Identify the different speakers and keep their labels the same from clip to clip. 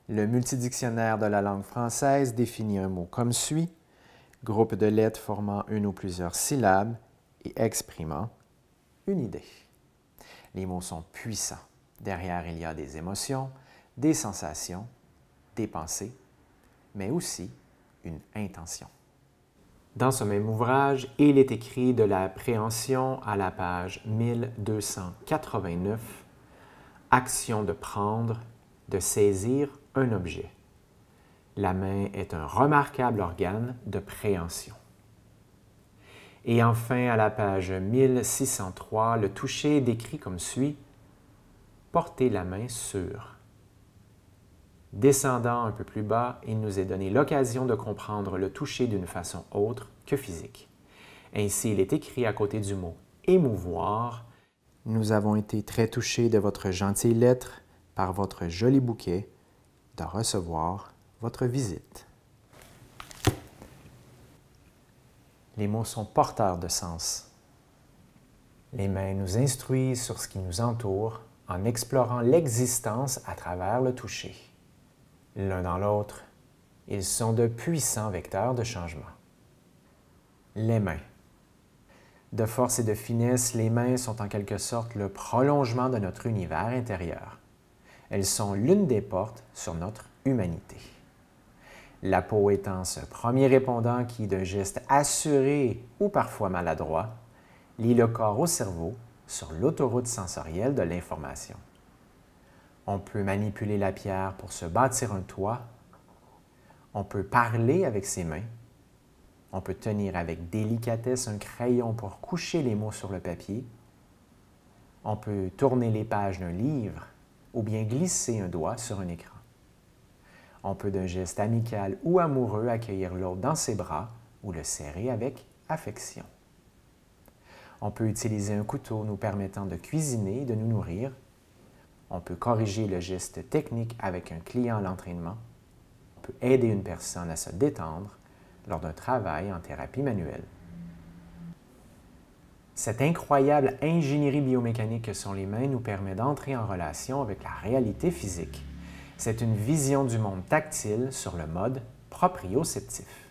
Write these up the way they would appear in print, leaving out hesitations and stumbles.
Speaker 1: Le multidictionnaire de la langue française définit un mot comme suit: groupe de lettres formant une ou plusieurs syllabes et exprimant une idée. Les mots sont puissants. Derrière, il y a des émotions, des sensations, des pensées, mais aussi une intention. Dans ce même ouvrage, il est écrit de la préhension à la page 1289, action de prendre, de saisir un objet. La main est un remarquable organe de préhension. Et enfin, à la page 1603, le toucher est décrit comme suit: porter la main sur. Descendant un peu plus bas, il nous est donné l'occasion de comprendre le toucher d'une façon autre que physique. Ainsi, il est écrit à côté du mot « émouvoir ». Nous avons été très touchés de votre gentille lettre, par votre joli bouquet, de recevoir votre visite. Les mots sont porteurs de sens. Les mains nous instruisent sur ce qui nous entoure en explorant l'existence à travers le toucher. L'un dans l'autre, ils sont de puissants vecteurs de changement. Les mains. De force et de finesse, les mains sont en quelque sorte le prolongement de notre univers intérieur. Elles sont l'une des portes sur notre humanité. La peau étant ce premier répondant qui, d'un geste assuré ou parfois maladroit, lie le corps au cerveau sur l'autoroute sensorielle de l'information. On peut manipuler la pierre pour se bâtir un toit. On peut parler avec ses mains. On peut tenir avec délicatesse un crayon pour coucher les mots sur le papier. On peut tourner les pages d'un livre ou bien glisser un doigt sur un écran. On peut d'un geste amical ou amoureux accueillir l'autre dans ses bras ou le serrer avec affection. On peut utiliser un couteau nous permettant de cuisiner et de nous nourrir. On peut corriger le geste technique avec un client à l'entraînement. On peut aider une personne à se détendre lors d'un travail en thérapie manuelle. Cette incroyable ingénierie biomécanique que sont les mains nous permet d'entrer en relation avec la réalité physique. C'est une vision du monde tactile sur le mode proprioceptif.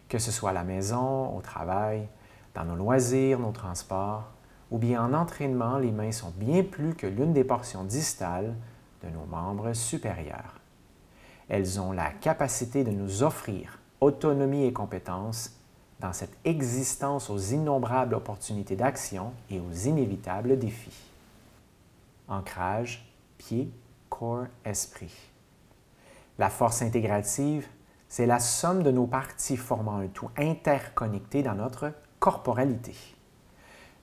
Speaker 1: Que ce soit à la maison, au travail, dans nos loisirs, nos transports, ou bien en entraînement, les mains sont bien plus que l'une des portions distales de nos membres supérieurs. Elles ont la capacité de nous offrir autonomie et compétence dans cette existence aux innombrables opportunités d'action et aux inévitables défis. Ancrage, pied, corps, esprit. La force intégrative, c'est la somme de nos parties formant un tout interconnecté dans notre corporalité.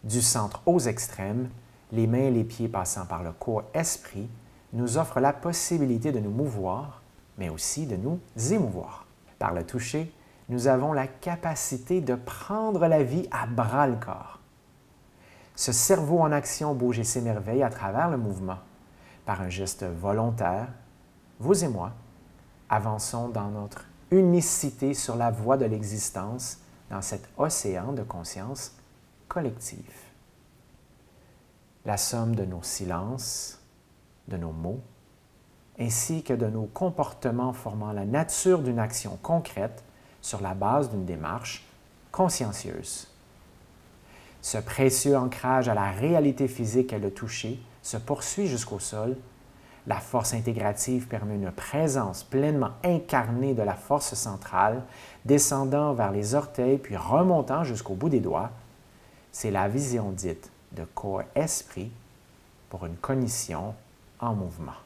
Speaker 1: Du centre aux extrêmes, les mains et les pieds passant par le corps-esprit nous offrent la possibilité de nous mouvoir, mais aussi de nous émouvoir. Par le toucher, nous avons la capacité de prendre la vie à bras-le-corps. Ce cerveau en action bouge et s'émerveille à travers le mouvement. Par un geste volontaire, vous et moi avançons dans notre unicité sur la voie de l'existence dans cet océan de conscience collective. La somme de nos silences, de nos mots, ainsi que de nos comportements formant la nature d'une action concrète sur la base d'une démarche consciencieuse. Ce précieux ancrage à la réalité physique et le toucher se poursuit jusqu'au sol. La force intégrative permet une présence pleinement incarnée de la force centrale, descendant vers les orteils puis remontant jusqu'au bout des doigts. C'est la vision dite de corps-esprit pour une cognition en mouvement.